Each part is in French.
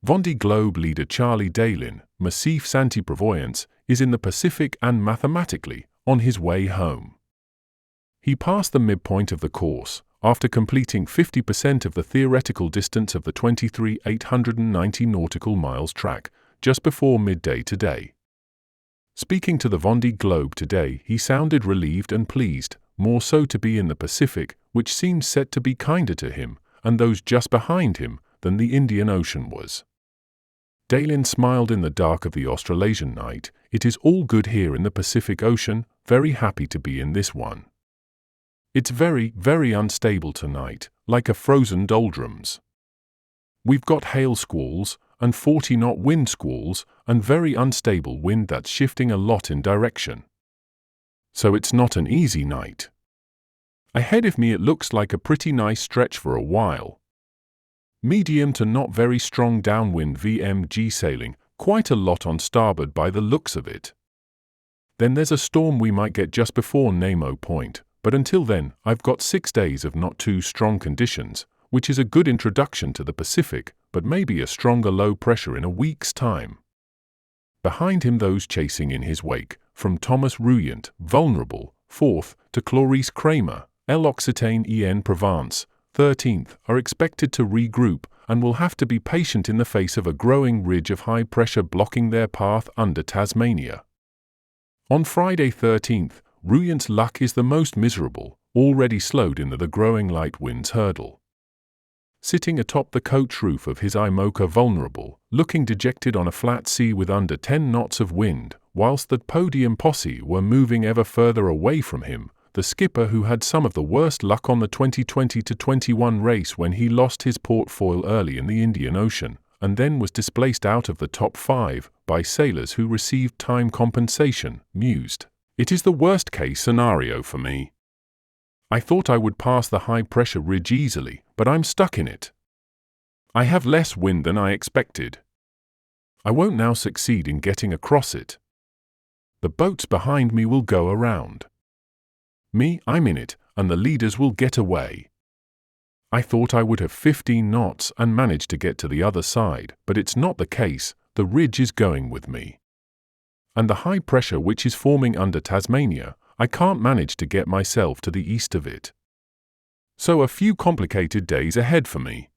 Vendée Globe leader Charlie Daly, Massif Saint-Prévoyance, is in the Pacific and mathematically on his way home. He passed the midpoint of the course after completing 50% of the theoretical distance of the 23,890 nautical miles track just before midday today. Speaking to the Vendée Globe today, he sounded relieved and pleased, more so to be in the Pacific, which seemed set to be kinder to him and those just behind him than the Indian Ocean was. Daly smiled in the dark of the Australasian night. It is all good here in the Pacific Ocean, very happy to be in this one. It's very, very unstable tonight, like a frozen doldrums. We've got hail squalls and 40-knot wind squalls and very unstable wind that's shifting a lot in direction. So it's not an easy night. Ahead of me it looks like a pretty nice stretch for a while. Medium to not very strong downwind VMG sailing, quite a lot on starboard by the looks of it. Then there's a storm we might get just before Nemo Point, but until then I've got 6 days of not too strong conditions, which is a good introduction to the Pacific, but maybe a stronger low pressure in a week's time. Behind him those chasing in his wake, from Thomas Rouillant, vulnerable, 4th, to Clarice Kramer, L'Occitane en Provence, 13th, are expected to regroup and will have to be patient in the face of a growing ridge of high pressure blocking their path under Tasmania. On Friday 13th, Rouillant's luck is the most miserable, already slowed in the growing light winds hurdle. Sitting atop the coach roof of his IMOCA vulnerable, looking dejected on a flat sea with under 10 knots of wind, whilst the podium posse were moving ever further away from him, the skipper who had some of the worst luck on the 2020-21 race when he lost his portfoil early in the Indian Ocean, and then was displaced out of the top 5 by sailors who received time compensation, mused. It is the worst-case scenario for me. I thought I would pass the high-pressure ridge easily, but I'm stuck in it. I have less wind than I expected. I won't now succeed in getting across it. The boats behind me will go around. Me, I'm in it, and the leaders will get away. I thought I would have 15 knots and manage to get to the other side, but it's not the case. The ridge is going with me. And the high pressure which is forming under Tasmania, I can't manage to get myself to the east of it. So a few complicated days ahead for me.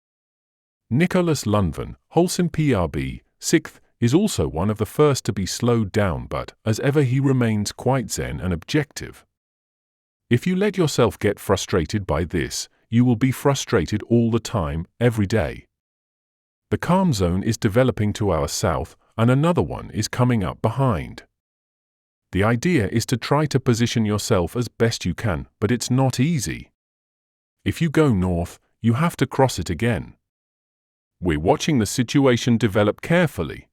Nicholas Lundven, Holcim PRB, 6th, is also one of the first to be slowed down, but, as ever, he remains quite zen and objective. If you let yourself get frustrated by this, you will be frustrated all the time, every day. The calm zone is developing to our south, and another one is coming up behind. The idea is to try to position yourself as best you can, but it's not easy. If you go north, you have to cross it again. We're watching the situation develop carefully.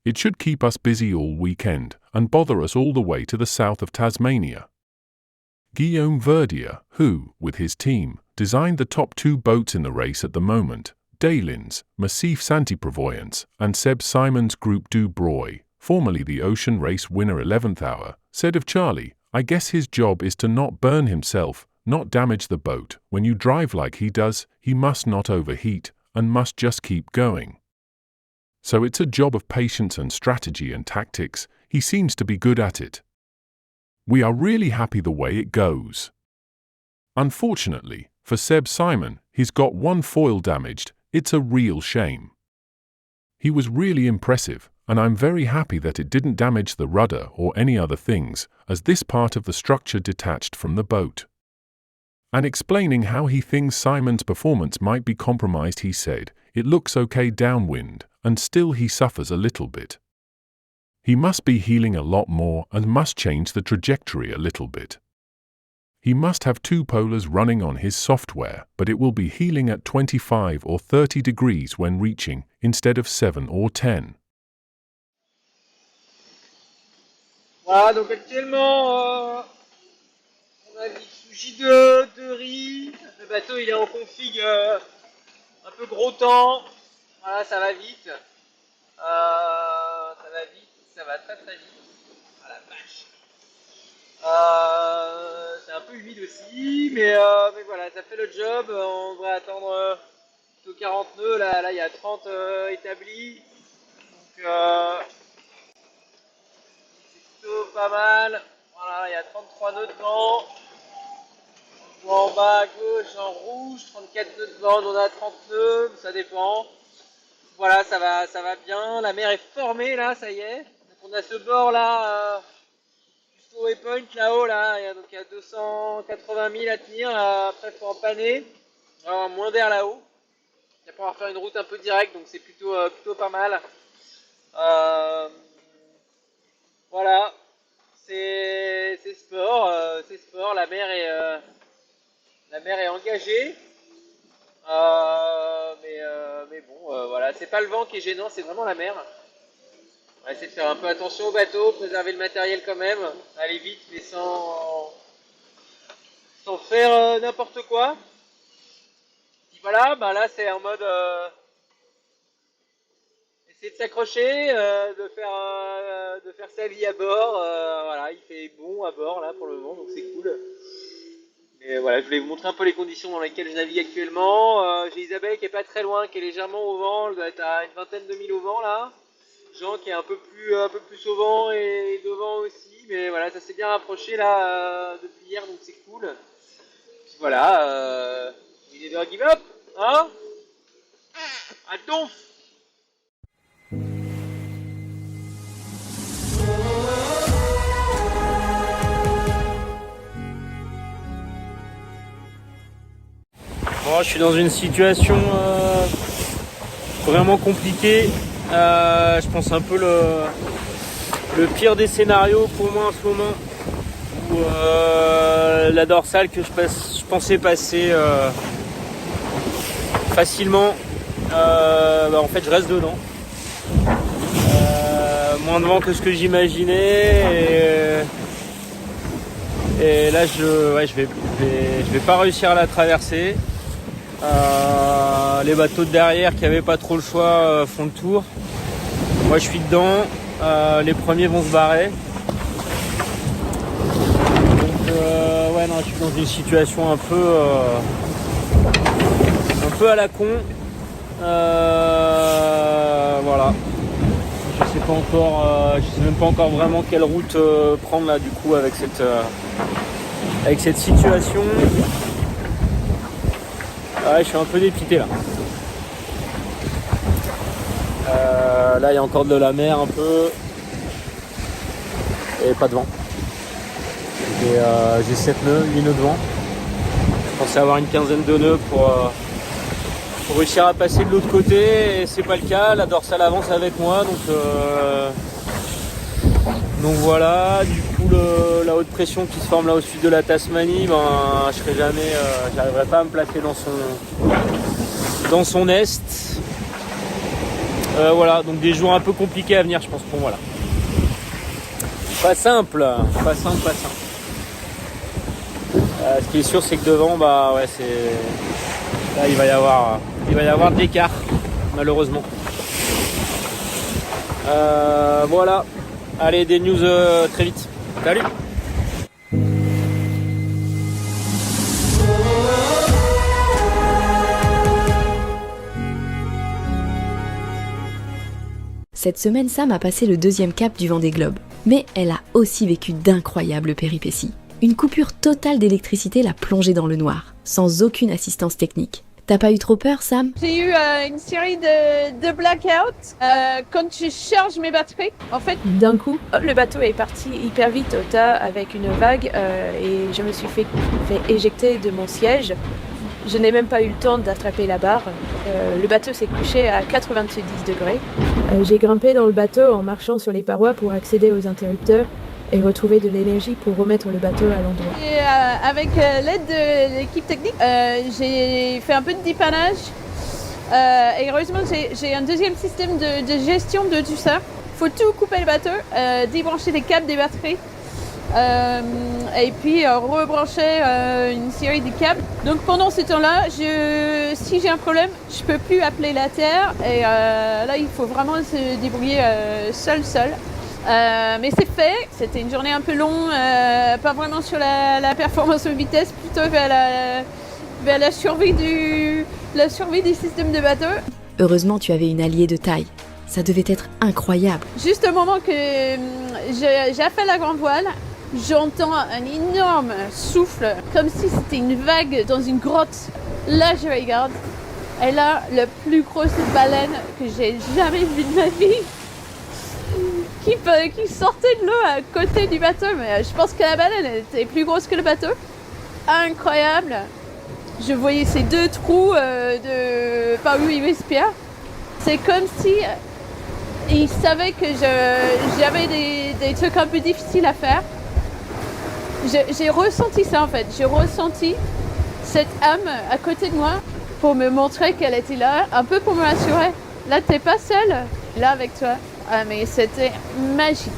It should keep us busy all weekend and bother us all the way to the south of Tasmania. Guillaume Verdier, who, with his team, designed the top 2 boats in the race at the moment, Daly's, Massif Saint-Prévoyance, and Seb Simon's Groupe du Broye, formerly the Ocean Race winner 11th hour, said of Charlie, I guess his job is to not burn himself, not damage the boat. When you drive like he does, he must not overheat, and must just keep going. So it's a job of patience and strategy and tactics. He seems to be good at it. We are really happy the way it goes. Unfortunately, for Seb Simon, he's got one foil damaged. It's a real shame. He was really impressive, and I'm very happy that it didn't damage the rudder or any other things, as this part of the structure detached from the boat. And explaining how he thinks Simon's performance might be compromised, he said, it looks okay downwind, and still he suffers a little bit. He must be healing a lot more and must change the trajectory a little bit. He must have 2 polars running on his software, but it will be healing at 25 or 30 degrees when reaching, instead of 7 or 10. Voilà, donc actuellement, on navigue sous J2 de riz. Le bateau il est en config un peu gros temps. Voilà, ça va vite. Ça va vite, ça va très très vite. Ah la vache. C'est un peu humide aussi, mais voilà, ça fait le job. On devrait attendre plutôt 40 nœuds, là il y a 30 établis. Donc c'est plutôt pas mal. Voilà, il y a 33 nœuds devant. On voit en bas à gauche en rouge, 34 nœuds devant, on a 30 nœuds, ça dépend. Voilà, ça va bien. La mer est formée là, ça y est. Donc on a ce bord là, jusqu'au waypoint là-haut là, donc il y a 280 000 à tenir. Après il faut empanner. Alors, moins d'air là-haut. Et après on va faire une route un peu directe, donc c'est plutôt pas mal. Voilà, c'est sport, la mer est engagée. Mais bon, voilà, c'est pas le vent qui est gênant, c'est vraiment la mer. On va essayer de faire un peu attention au bateau, préserver le matériel quand même, aller vite mais sans faire n'importe quoi. Puis voilà, bah là c'est en mode essayer de s'accrocher, de faire sa vie à bord. Voilà, il fait bon à bord là pour le moment, donc c'est cool. Et voilà, je voulais vous montrer un peu les conditions dans lesquelles je navigue actuellement. J'ai Isabelle qui est pas très loin, qui est légèrement au vent, elle doit être à une vingtaine de milles au vent là. Jean qui est un peu plus au vent et devant aussi, mais voilà, ça s'est bien rapproché là depuis hier, donc c'est cool. Puis voilà, il est de give up, hein? À donf! Bon, je suis dans une situation vraiment compliquée. Je pense un peu le pire des scénarios pour moi en ce moment. Où la dorsale que je pensais passer facilement, en fait je reste dedans. Moins de vent que ce que j'imaginais. Et là je vais pas réussir à la traverser. Les bateaux de derrière qui n'avaient pas trop le choix font le tour. Moi je suis dedans, les premiers vont se barrer. Donc non, je suis dans une situation un peu à la con. Voilà. Je sais même pas encore vraiment quelle route prendre là du coup avec cette situation. Ouais, je suis un peu dépité là. Là, il y a encore de la mer un peu. Et pas de vent. J'ai 7 nœuds, 8 nœuds de vent. Je pensais avoir une quinzaine de nœuds pour réussir à passer de l'autre côté. Et c'est pas le cas. La dorsale avance avec moi. Donc voilà. Du coup, la haute pression qui se forme là au sud de la Tasmanie, j'arriverai pas à me placer dans son est. Voilà, donc des jours un peu compliqués à venir, je pense pour moi là. Pas simple. Ce qui est sûr, c'est que devant, là, il va y avoir de l'écart, malheureusement. Voilà. Allez, des news très vite. Salut. Cette semaine, Sam a passé le 2e cap du Vendée Globe. Mais elle a aussi vécu d'incroyables péripéties. Une coupure totale d'électricité l'a plongée dans le noir, sans aucune assistance technique. T'as pas eu trop peur, Sam? J'ai eu une série de blackouts quand je charge mes batteries. En fait, d'un coup, le bateau est parti hyper vite au tas avec une vague et je me suis fait éjecter de mon siège. Je n'ai même pas eu le temps d'attraper la barre. Le bateau s'est couché à 90 degrés. J'ai grimpé dans le bateau en marchant sur les parois pour accéder aux interrupteurs et retrouver de l'énergie pour remettre le bateau à l'endroit. Et avec l'aide de l'équipe technique, j'ai fait un peu de dépannage. Et heureusement, j'ai un deuxième système de gestion de tout ça. Il faut tout couper le bateau, débrancher les câbles des batteries. Et puis rebrancher une série de câbles. Donc pendant ce temps-là, si j'ai un problème, je peux plus appeler la terre et là il faut vraiment se débrouiller seul. Mais c'est fait. C'était une journée un peu longue, pas vraiment sur la performance de vitesse, plutôt vers la survie la survie du système de bateau. Heureusement, tu avais une alliée de taille. Ça devait être incroyable. Juste au moment que j'ai fait la grande voile, j'entends un énorme souffle, comme si c'était une vague dans une grotte. Là, je regarde, et là, la plus grosse baleine que j'ai jamais vue de ma vie, qui sortait de l'eau à côté du bateau. Mais je pense que la baleine était plus grosse que le bateau. Incroyable. Je voyais ces deux trous par où il respire. C'est comme si il savait que j'avais des trucs un peu difficiles à faire. J'ai ressenti ça en fait. J'ai ressenti cette âme à côté de moi pour me montrer qu'elle était là, un peu pour me rassurer. Là, t'es pas seule, là avec toi. Ah, mais c'était magique.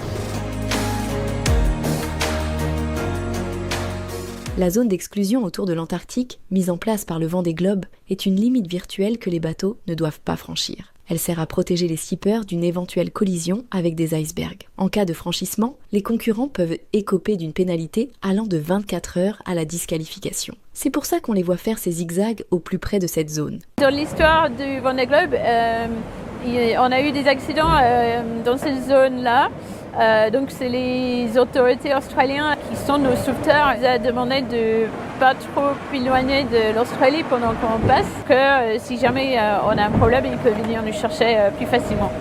La zone d'exclusion autour de l'Antarctique, mise en place par le Vendée Globe, est une limite virtuelle que les bateaux ne doivent pas franchir. Elle sert à protéger les skippers d'une éventuelle collision avec des icebergs. En cas de franchissement, les concurrents peuvent écoper d'une pénalité allant de 24 heures à la disqualification. C'est pour ça qu'on les voit faire ces zigzags au plus près de cette zone. Dans l'histoire du Vendée Globe, on a eu des accidents dans cette zone-là. Donc c'est les autorités australiennes qui sont nos sauveteurs. Ils ont demandé de pas trop éloigner de l'Australie pendant qu'on passe, que si jamais on a un problème, ils peuvent venir nous chercher plus facilement.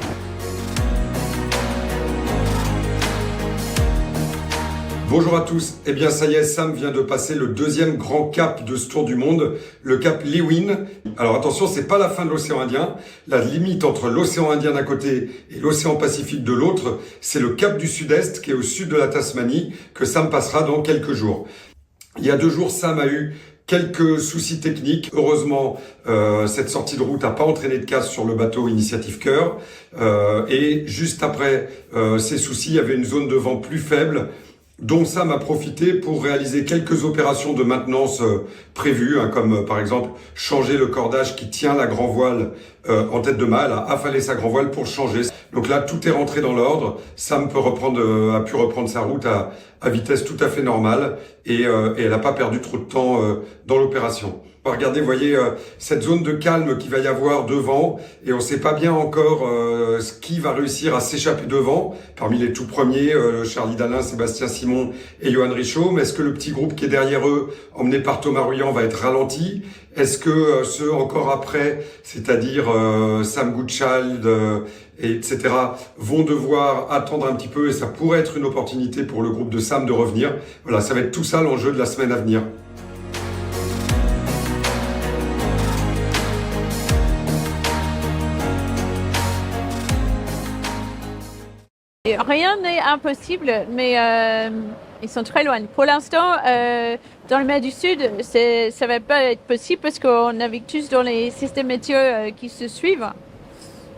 Bonjour à tous, eh bien ça y est, Sam vient de passer le deuxième grand cap de ce tour du monde, le cap Leeuwin. Alors attention, c'est pas la fin de l'océan Indien, la limite entre l'océan Indien d'un côté et l'océan Pacifique de l'autre, c'est le cap du Sud-Est qui est au sud de la Tasmanie, que Sam passera dans quelques jours. Il y a 2 jours, Sam a eu quelques soucis techniques. Heureusement, cette sortie de route n'a pas entraîné de casse sur le bateau Initiative Cœur. Et juste après ces soucis, il y avait une zone de vent plus faible, dont Sam a profité pour réaliser quelques opérations de maintenance prévues, comme par exemple changer le cordage qui tient la grand voile en tête de mât. Elle a affalé sa grand voile pour changer. Donc là, tout est rentré dans l'ordre. Sam a pu reprendre sa route à vitesse tout à fait normale et elle n'a pas perdu trop de temps dans l'opération. Regardez, vous voyez cette zone de calme qu'il va y avoir devant et on ne sait pas bien encore qui va réussir à s'échapper devant. Parmi les tout premiers, Charlie Dalin, Sébastien Simon et Johan Richaud. Mais est-ce que le petit groupe qui est derrière eux, emmené par Thomas Ruyant, va être ralenti? Est-ce que ceux encore après, c'est-à-dire Sam Goodchild, etc., vont devoir attendre un petit peu et ça pourrait être une opportunité pour le groupe de Sam de revenir? Voilà, ça va être tout ça l'enjeu de la semaine à venir. Rien n'est impossible, mais ils sont très loin. Pour l'instant, dans le mer du Sud, ça va pas être possible parce qu'on navigue tous dans les systèmes météo qui se suivent.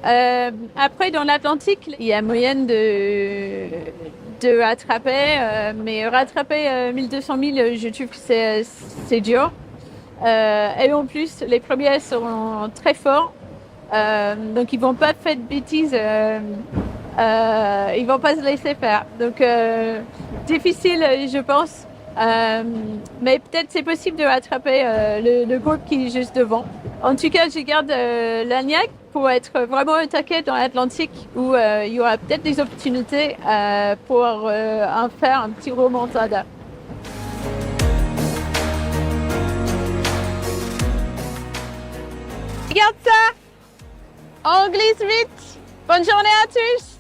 Après, dans l'Atlantique, il y a moyen de rattraper, mais rattraper 1200 000, je trouve que c'est dur. Et en plus, les premiers sont très forts, donc ils vont pas faire de bêtises. Ils vont pas se laisser faire. Donc, difficile, je pense. Mais peut-être c'est possible de rattraper le groupe qui est juste devant. En tout cas, je garde l'Agnac pour être vraiment au taquet dans l'Atlantique où il y aura peut-être des opportunités pour en faire un petit remontada. Regarde ça! On glisse vite! Bonne journée à tous!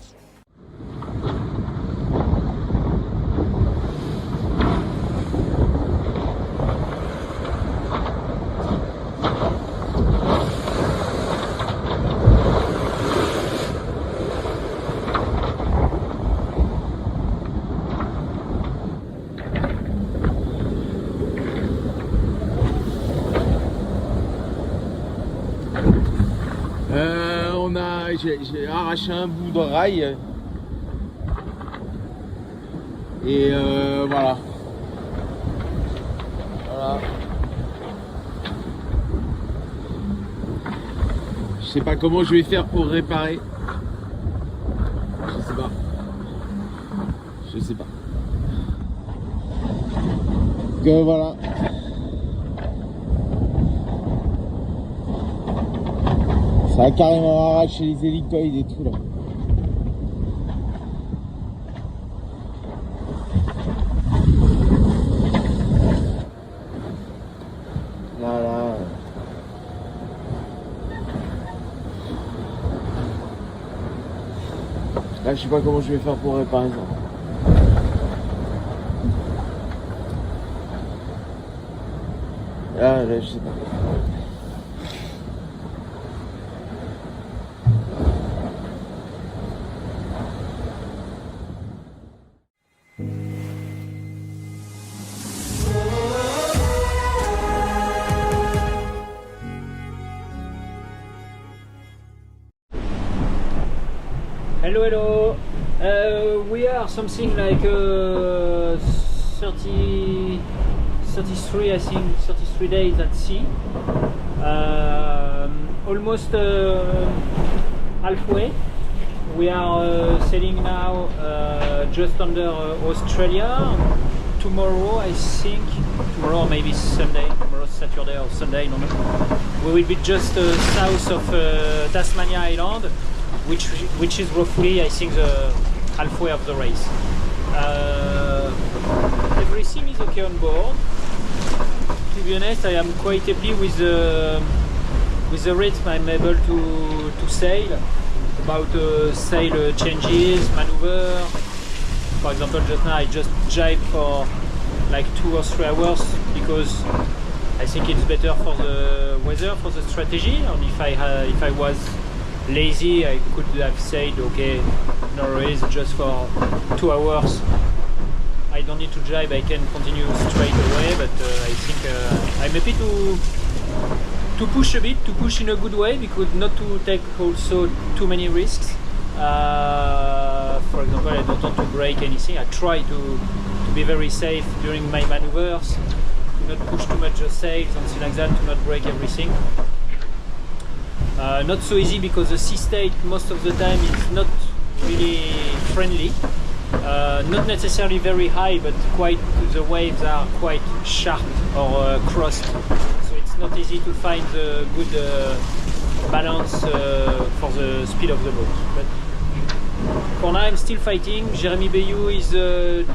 J'ai arraché un bout de rail et voilà. Je sais pas comment je vais faire pour réparer. Je sais pas. Donc voilà. Ça a carrément arraché les hélicoïdes et tout là. Là. Là, je sais pas comment je vais faire pour réparer ça. Là, je sais pas. Hello. We are something like 33, I think, 33 days at sea. Almost halfway. We are sailing now just under Australia. Tomorrow, I think, tomorrow or maybe Sunday, tomorrow Saturday or Sunday, I don't know. We will be just south of Tasmania Island, which is roughly, I think, the halfway of the race. Everything is okay on board. To be honest, I am quite happy with the rhythm I'm able to sail. About sail changes, maneuver. For example, just now I just jibe for like 2 or 3 hours because I think it's better for the weather, for the strategy. And if I was lazy, I could have said, okay, no worries, just for 2 hours. I don't need to jibe, I can continue straight away, but I think I'm happy to push a bit, to push in a good way, because not to take also too many risks. For example, I don't want to break anything. I try to be very safe during my maneuvers, to not push too much the sails, something like that, to not break everything. Not so easy because the sea state most of the time is not really friendly. Not necessarily very high, but quite the waves are quite sharp or crossed, so it's not easy to find the good balance for the speed of the boat. But for now I'm still fighting. Jeremy Bayou is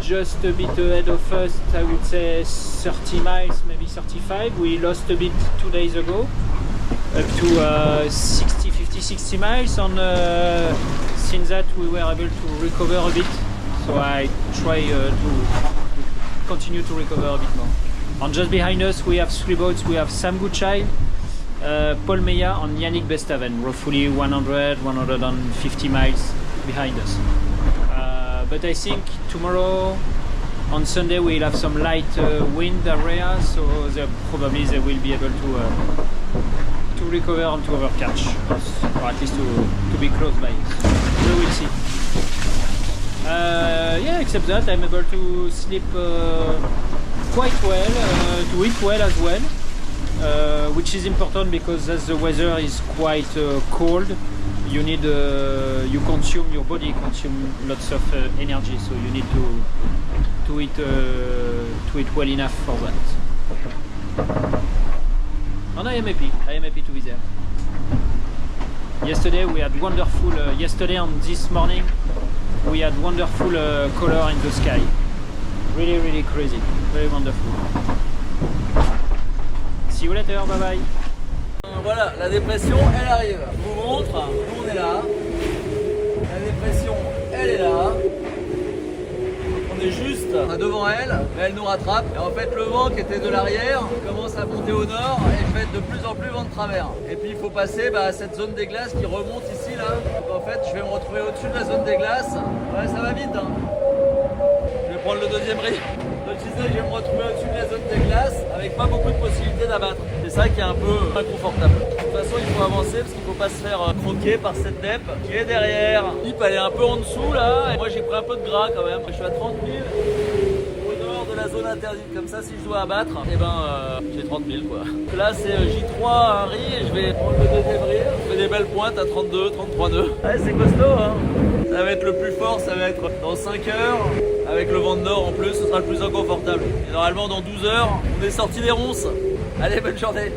just a bit ahead of us, I would say 30 miles, maybe 35. We lost a bit 2 days ago, up to 60 miles, and since that we were able to recover a bit. So I try to continue to recover a bit more. And just behind us we have 3 boats. We have Sam Goodchild, Paul Meillat and Yannick Bestaven, roughly 150 miles behind us. But I think tomorrow on Sunday we'll have some light wind area, so probably they will be able to recover and to overcatch us, or at least to be close by us. We will see. Yeah, except that I'm able to sleep quite well, to eat well as well, which is important because as the weather is quite cold, you need your body consume lots of energy, so you need to eat well enough for that. And I am happy to be there. Yesterday we had wonderful, yesterday and this morning we had wonderful color in the sky. Really crazy, very wonderful. See you later, bye bye. Voilà, la dépression elle arrive. Je vous montre, nous on est là. La dépression elle est là. On est juste devant elle, mais elle nous rattrape. Et en fait le vent qui était de l'arrière commence à monter au nord et je vais être de plus en plus vent de travers. Et puis il faut passer à cette zone des glaces qui remonte ici là. Donc en fait je vais me retrouver au-dessus de la zone des glaces. Ouais, ça va vite hein. Je vais prendre le deuxième riz. Donc je disais, je vais me retrouver au-dessus de la zone des glaces avec pas beaucoup de possibilités d'abattre. C'est ça qui est un peu inconfortable. De toute façon il faut avancer parce qu'il ne faut pas se faire croquer par cette dep qui est derrière. L'ip elle est un peu en dessous là. Et moi j'ai pris un peu de gras quand même. Je suis à 30 000 au nord de la zone interdite. Comme ça si je dois abattre, et j'ai 30 000 quoi. Donc là c'est J3 un riz et je vais prendre le deuxième riz. Je fais des belles pointes à 32, 33 nœuds. Ouais c'est costaud hein. Ça va être le plus fort, ça va être dans 5 heures. Avec le vent de nord en plus, ce sera le plus inconfortable. Et normalement dans 12 heures, on est sorti des ronces. Allez, bonne journée.